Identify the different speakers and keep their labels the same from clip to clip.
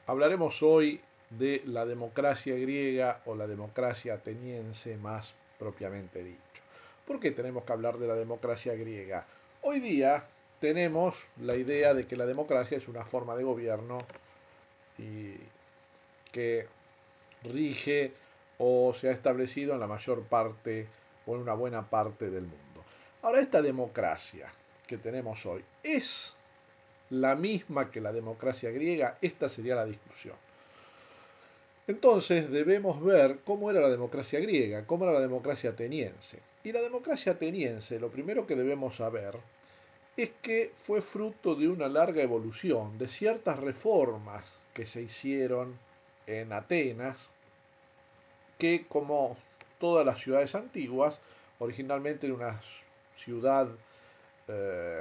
Speaker 1: Hablaremos hoy de la democracia griega o la democracia ateniense más propiamente dicho. ¿Por qué tenemos que hablar de la democracia griega? Hoy día tenemos la idea de que la democracia es una forma de gobierno y que rige o se ha establecido en la mayor parte o en una buena parte del mundo. Ahora, esta democracia que tenemos hoy es la misma que la democracia griega. Esta sería la discusión. Entonces debemos ver cómo era la democracia griega, cómo era la democracia ateniense. Y la democracia ateniense, lo primero que debemos saber es que fue fruto de una larga evolución, de ciertas reformas que se hicieron en Atenas, que como todas las ciudades antiguas, originalmente era una ciudad, eh,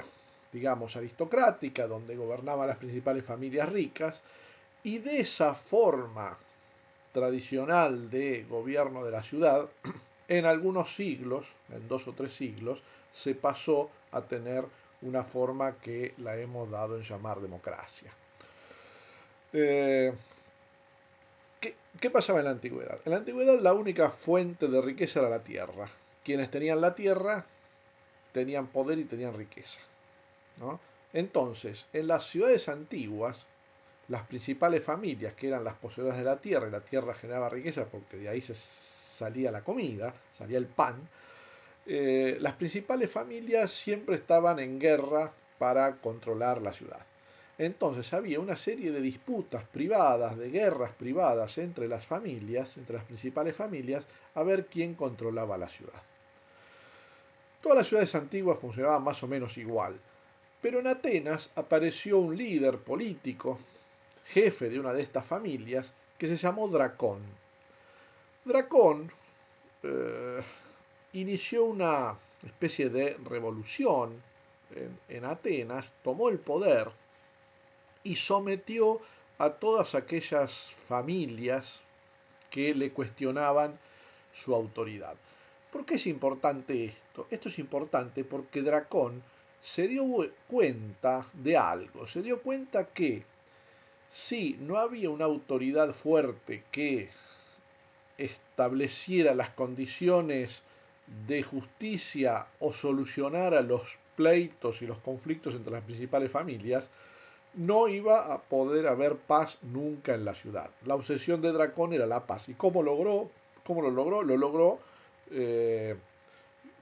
Speaker 1: digamos, aristocrática, donde gobernaban las principales familias ricas, y de esa forma tradicional de gobierno de la ciudad, en algunos siglos, en 2 o 3 siglos, se pasó a tener una forma que la hemos dado en llamar democracia. Eh, ¿Qué pasaba en la antigüedad? En la antigüedad la única fuente de riqueza era la tierra. Quienes tenían la tierra tenían poder y tenían riqueza, ¿no? Entonces, en las ciudades antiguas, las principales familias, que eran las poseedoras de la tierra, y la tierra generaba riqueza porque de ahí se salía la comida, salía el pan, las principales familias siempre estaban en guerra para controlar la ciudad. Entonces había una serie de disputas privadas, de guerras privadas entre las familias, entre las principales familias, a ver quién controlaba la ciudad. Todas las ciudades antiguas funcionaban más o menos igual, pero en Atenas apareció un líder político, jefe de una de estas familias, que se llamó Dracón. Dracón eh, inició una especie de revolución en Atenas, tomó el poder y sometió a todas aquellas familias que le cuestionaban su autoridad. ¿Por qué es importante esto? Esto es importante porque Dracón se dio cuenta de algo, se dio cuenta que si no había una autoridad fuerte que estableciera las condiciones de justicia o solucionara los pleitos y los conflictos entre las principales familias, no iba a poder haber paz nunca en la ciudad. La obsesión de Dracón era la paz. ¿Y cómo logró? ¿Cómo lo logró? Lo logró eh,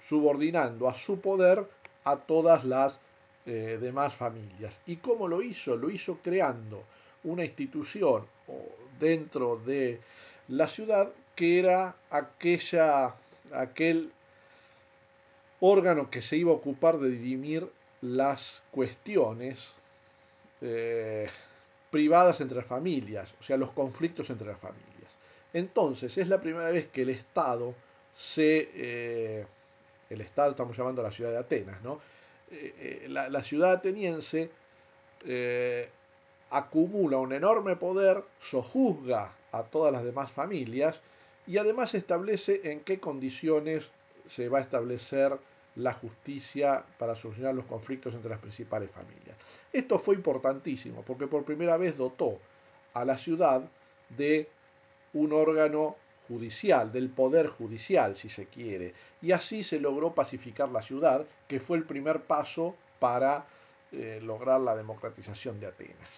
Speaker 1: subordinando a su poder a todas las demás familias. ¿Y cómo lo hizo? Lo hizo creando una institución dentro de la ciudad que era aquel órgano que se iba a ocupar de dirimir las cuestiones eh, privadas entre las familias, o sea, los conflictos entre las familias. Entonces, es la primera vez que el Estado el Estado, estamos llamando a la ciudad de Atenas, ¿no? La ciudad ateniense eh, acumula un enorme poder, sojuzga a todas las demás familias y además establece en qué condiciones se va a establecer la justicia para solucionar los conflictos entre las principales familias. Esto fue importantísimo porque por primera vez dotó a la ciudad de un órgano judicial, del poder judicial, si se quiere. Y así se logró pacificar la ciudad, que fue el primer paso para lograr la democratización de Atenas.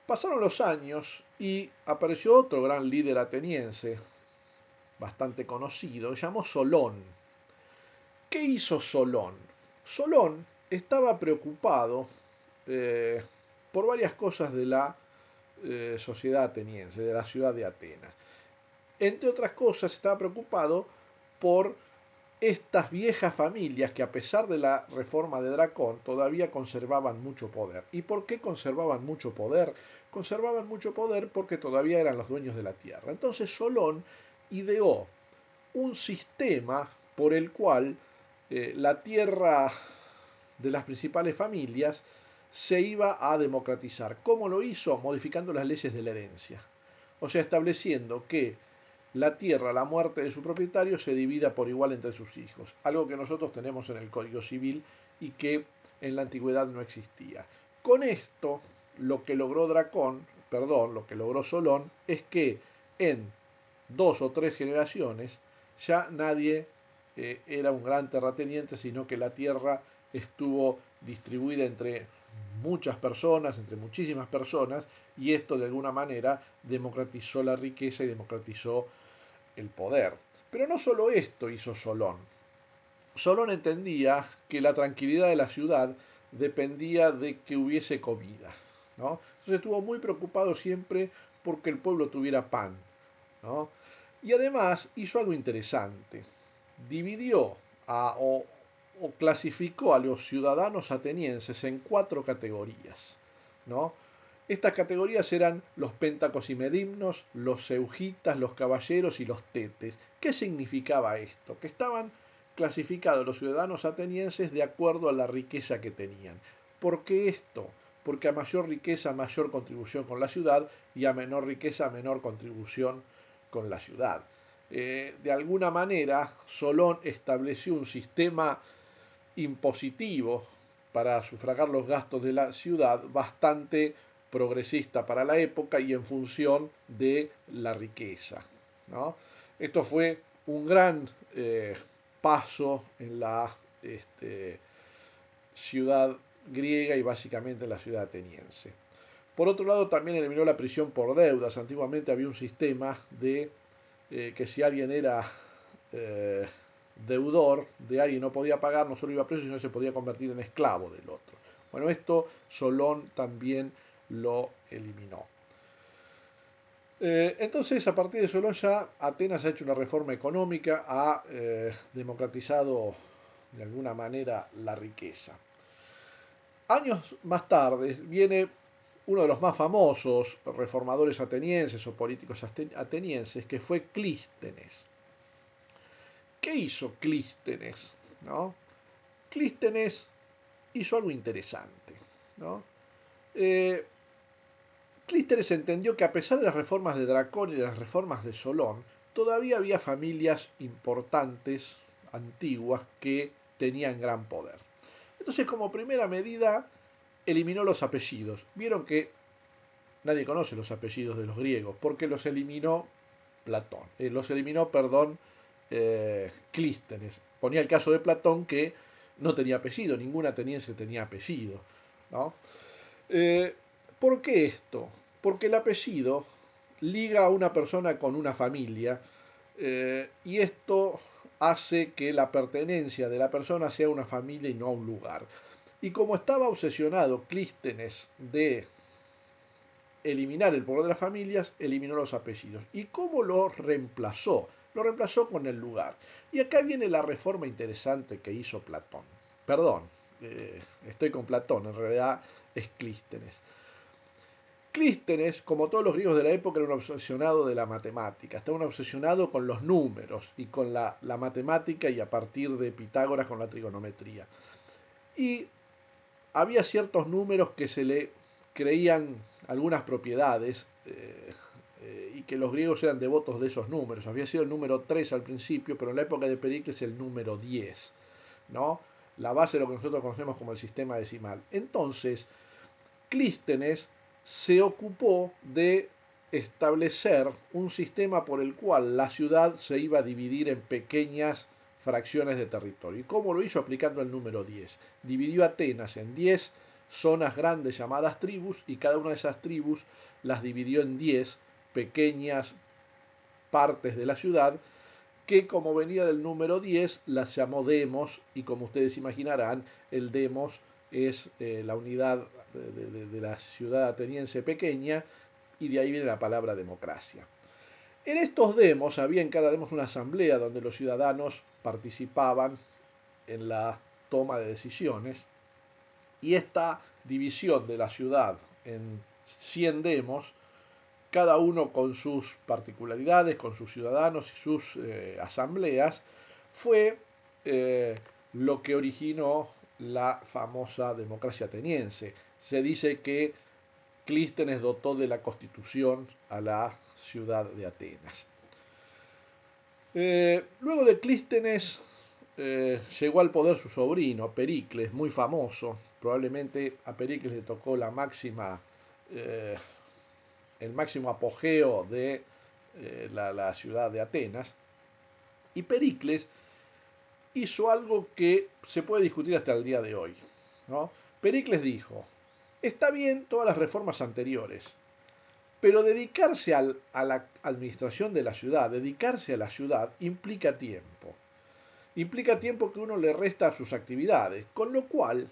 Speaker 1: Pasaron los años y apareció otro gran líder ateniense, bastante conocido, se llamó Solón. ¿Qué hizo Solón? Solón estaba preocupado eh, por varias cosas de la sociedad ateniense, de la ciudad de Atenas. Entre otras cosas, estaba preocupado por estas viejas familias que a pesar de la reforma de Dracón todavía conservaban mucho poder. ¿Y por qué conservaban mucho poder? Conservaban mucho poder porque todavía eran los dueños de la tierra. Entonces Solón ideó un sistema por el cual la tierra de las principales familias se iba a democratizar. ¿Cómo lo hizo? Modificando las leyes de la herencia. O sea, estableciendo que la tierra, la muerte de su propietario, se divida por igual entre sus hijos. Algo que nosotros tenemos en el Código Civil y que en la antigüedad no existía. Con esto, lo que logró lo que logró Solón es que en 2 o 3 generaciones ya nadie era un gran terrateniente, sino que la tierra estuvo distribuida entre muchas personas, entre muchísimas personas, y esto de alguna manera democratizó la riqueza y democratizó el poder. Pero no solo esto hizo Solón. Solón entendía que la tranquilidad de la ciudad dependía de que hubiese comida, ¿no? Entonces estuvo muy preocupado siempre porque el pueblo tuviera pan, ¿no? Y además hizo algo interesante. Dividió o clasificó a los ciudadanos atenienses en 4 categorías, ¿no? Estas categorías eran los pentacos y medimnos, los eugitas, los caballeros y los tetes. ¿Qué significaba esto? Que estaban clasificados los ciudadanos atenienses de acuerdo a la riqueza que tenían. ¿Por qué esto? Porque a mayor riqueza, mayor contribución con la ciudad, y a menor riqueza, menor contribución con la ciudad. De alguna manera, Solón estableció un sistema impositivo para sufragar los gastos de la ciudad bastante progresista para la época y en función de la riqueza, ¿no? Esto fue un gran paso en la ciudad griega y básicamente en la ciudad ateniense. Por otro lado, también eliminó la prisión por deudas. Antiguamente había un sistema de que si alguien era eh, deudor de alguien, no podía pagar, no solo iba preso, sino se podía convertir en esclavo del otro. Bueno, esto Solón también lo eliminó. Entonces, a partir de Solón ya Atenas ha hecho una reforma económica, ha democratizado de alguna manera la riqueza. Años más tarde viene uno de los más famosos reformadores atenienses o políticos atenienses, que fue Clístenes. ¿Qué hizo Clístenes? ¿No? Clístenes hizo algo interesante, ¿no? Clístenes entendió que a pesar de las reformas de Dracón y de las reformas de Solón, todavía había familias importantes, antiguas, que tenían gran poder. Entonces, como primera medida, eliminó los apellidos. Vieron que nadie conoce los apellidos de los griegos, porque los eliminó Platón. Clístenes. Ponía el caso de Platón, que no tenía apellido, ningún ateniense tenía apellido, ¿no? Eh, ¿Por qué esto? Porque el apellido liga a una persona con una familia, y esto hace que la pertenencia de la persona sea una familia y no a un lugar. Y como estaba obsesionado Clístenes de eliminar el poder de las familias, eliminó los apellidos. ¿Y cómo lo reemplazó? Lo reemplazó con el lugar. Y acá viene la reforma interesante que hizo Platón. Perdón, estoy con Platón, en realidad es Clístenes. Clístenes, como todos los griegos de la época, era un obsesionado de la matemática, estaba un obsesionado con los números y con la matemática, y a partir de Pitágoras con la trigonometría. Y había ciertos números que se le creían algunas propiedades, y que los griegos eran devotos de esos números. Había sido el número 3 al principio, pero en la época de Pericles el número 10, ¿no? La base de lo que nosotros conocemos como el sistema decimal. Entonces, Clístenes se ocupó de establecer un sistema por el cual la ciudad se iba a dividir en pequeñas fracciones de territorio. ¿Y cómo lo hizo? Aplicando el número 10. Dividió Atenas en 10 zonas grandes llamadas tribus, y cada una de esas tribus las dividió en 10 pequeñas partes de la ciudad, que como venía del número 10 las llamó demos, y como ustedes imaginarán, el demos es la unidad de la ciudad ateniense pequeña, y de ahí viene la palabra democracia. En estos demos había en cada demos una asamblea donde los ciudadanos participaban en la toma de decisiones, y esta división de la ciudad en 100 demos, cada uno con sus particularidades, con sus ciudadanos y sus asambleas, fue lo que originó la famosa democracia ateniense. Se dice que Clístenes dotó de la constitución a la ciudad de Atenas. Luego de Clístenes llegó al poder su sobrino, Pericles, muy famoso. Probablemente a Pericles le tocó la máxima eh, el máximo apogeo de la ciudad de Atenas. Y Pericles hizo algo que se puede discutir hasta el día de hoy, ¿no? Pericles dijo, está bien todas las reformas anteriores, pero dedicarse a la administración de la ciudad, dedicarse a la ciudad, implica tiempo. Implica tiempo que uno le resta a sus actividades, con lo cual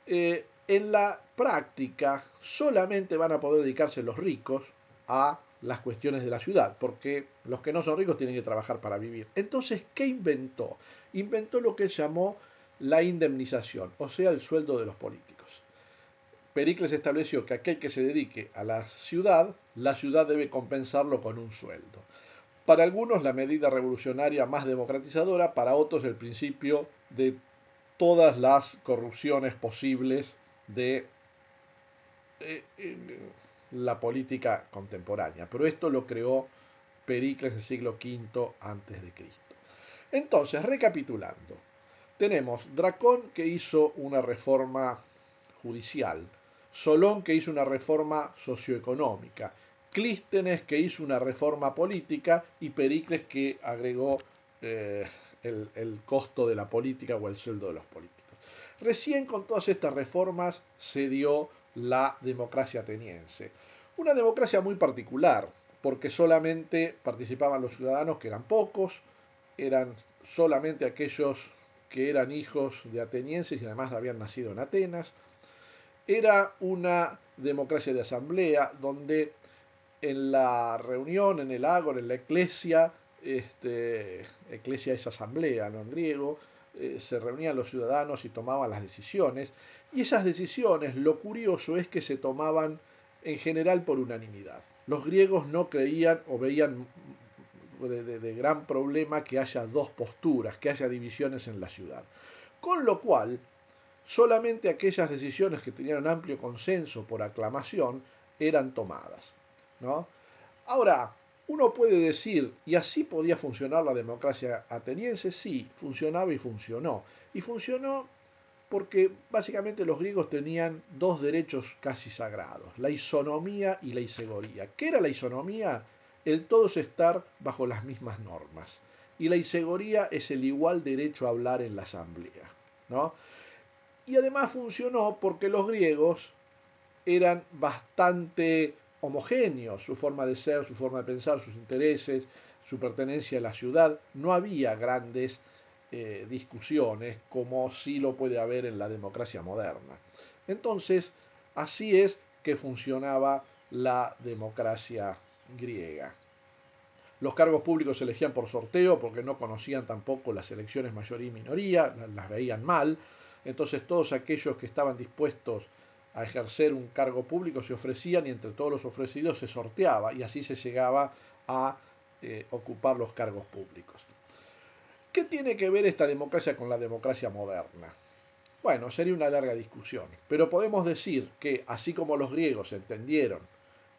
Speaker 1: en la práctica solamente van a poder dedicarse los ricos a las cuestiones de la ciudad, porque los que no son ricos tienen que trabajar para vivir. Entonces, ¿qué inventó? Inventó lo que él llamó la indemnización, o sea, el sueldo de los políticos. Pericles estableció que aquel que se dedique a la ciudad debe compensarlo con un sueldo. Para algunos la medida revolucionaria más democratizadora, para otros el principio de todas las corrupciones posibles de la política contemporánea. Pero esto lo creó Pericles en el siglo V antes de Cristo. Entonces, recapitulando, tenemos Dracón que hizo una reforma judicial, Solón que hizo una reforma socioeconómica, Clístenes que hizo una reforma política y Pericles que agregó el costo de la política o el sueldo de los políticos. Recién con todas estas reformas se dio la democracia ateniense. Una democracia muy particular, porque solamente participaban los ciudadanos, que eran pocos, eran solamente aquellos que eran hijos de atenienses y además habían nacido en Atenas. Era una democracia de asamblea donde en la reunión, en el agora, en la eclesia, eclesia es asamblea, no en griego, se reunían los ciudadanos y tomaban las decisiones, y esas decisiones, lo curioso es que se tomaban en general por unanimidad. Los griegos no creían o veían de gran problema que haya dos posturas, que haya divisiones en la ciudad. Con lo cual, solamente aquellas decisiones que tenían un amplio consenso por aclamación eran tomadas, ¿no? Ahora, uno puede decir, ¿y así podía funcionar la democracia ateniense? Sí, funcionaba y funcionó. Y funcionó porque básicamente los griegos tenían dos derechos casi sagrados, la isonomía y la isegoría. ¿Qué era la isonomía? El todos estar bajo las mismas normas. Y la isegoría es el igual derecho a hablar en la asamblea, ¿no? Y además funcionó porque los griegos eran bastante homogéneos, su forma de ser, su forma de pensar, sus intereses, su pertenencia a la ciudad. No había grandes discusiones como sí lo puede haber en la democracia moderna. Entonces, así es que funcionaba la democracia griega. Los cargos públicos se elegían por sorteo porque no conocían tampoco las elecciones mayoría y minoría, las veían mal. Entonces todos aquellos que estaban dispuestos a ejercer un cargo público se ofrecían y entre todos los ofrecidos se sorteaba y así se llegaba a ocupar los cargos públicos. ¿Qué tiene que ver esta democracia con la democracia moderna? Bueno, sería una larga discusión, pero podemos decir que así como los griegos entendieron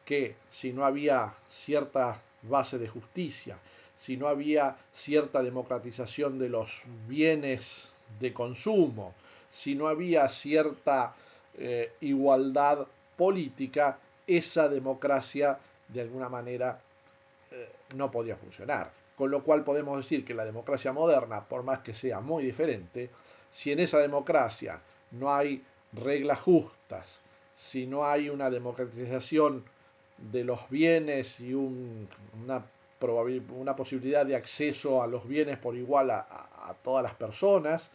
Speaker 1: que si no había cierta base de justicia, si no había cierta democratización de los bienes de consumo, si no había cierta igualdad política, esa democracia de alguna manera no podía funcionar. Con lo cual podemos decir que la democracia moderna, por más que sea muy diferente, si en esa democracia no hay reglas justas, si no hay una democratización de los bienes y una posibilidad de acceso a los bienes por igual a todas las personas,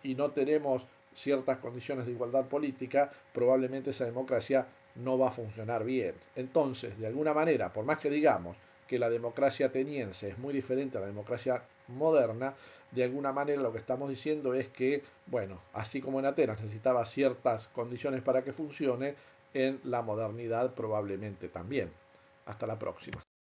Speaker 1: y no tenemos ciertas condiciones de igualdad política, probablemente esa democracia no va a funcionar bien. Entonces, de alguna manera, por más que digamos que la democracia ateniense es muy diferente a la democracia moderna, de alguna manera lo que estamos diciendo es que, bueno, así como en Atenas necesitaba ciertas condiciones para que funcione, en la modernidad probablemente también. Hasta la próxima.